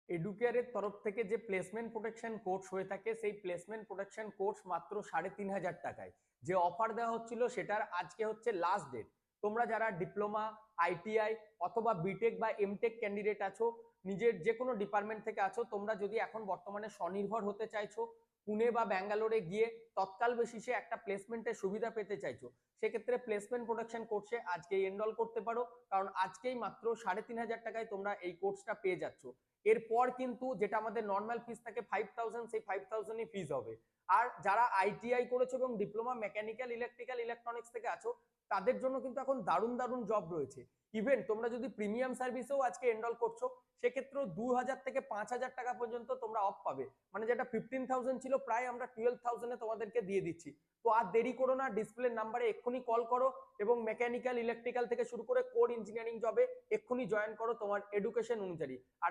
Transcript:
এডুকেয়ারের তরফ থেকে যে প্লেসমেন্ট প্রোটেকশন কোর্স হয়ে থাকে সেই প্লেসমেন্ট প্রোটেকশন কোর্স মাত্র 3,500 টাকায় যে অফার দেওয়া হচ্ছিল সেটার আজকে হচ্ছে লাস্ট ডেট। তোমরা যারা ডিপ্লোমা, আইটিআই অথবা বিটেক বা এমটেক ক্যান্ডিডেট আছো, নিজের যে কোনো ডিপার্টমেন্ট থেকে আছো, তোমরা যদি এখন বর্তমানে স্বনির্ভর হতে চাইছো, পুনে বা ব্যাঙ্গালোরে গিয়ে তৎকাল বেসিসে একটা প্লেসমেন্টের সুবিধা পেতে চাইছো, সেক্ষেত্রে প্লেসমেন্ট প্রোটেকশন কোর্সে আজকেই এনরোল করতে পারো। কারণ আজকেই মাত্র 3,500 টাকায় তোমরা এই কোর্সটা পেয়ে যাচ্ছ। এরপর কিন্তু যেটা আমাদের নর্মাল ফিস থাকে 5,000, সেই 5,000ই ফিস হবে। আর যারা আইটিআই করেছো এবং ডিপ্লোমা মেকানিক্যাল, ইলেকট্রিক্যাল, ইলেকট্রনিক্স থেকে আছো, তাদের জন্য কিন্তু এখন দারুণ দারুণ জব রয়েছে। ইভেন তোমরা যদি প্রিমিয়াম সার্ভিসেও আজকে এনরোল করছো, সেক্ষেত্রেও 2,000 থেকে 5,000 টাকা পর্যন্ত তোমরা অফ পাবে। মানে যেটা 15,000 ছিল, প্রায় আমরা 12,000-এ তোমাদেরকে দিয়ে দিচ্ছি। তো আর দেরি করো না, ডিসপ্লে নাম্বারে এক্ষুনি কল করো এবং মেকানিক্যাল, ইলেকট্রিক্যাল থেকে শুরু করে কোর ইঞ্জিনিয়ারিং জবে এক্ষুনি জয়েন করো তোমার এডুকেশন অনুযায়ী। আর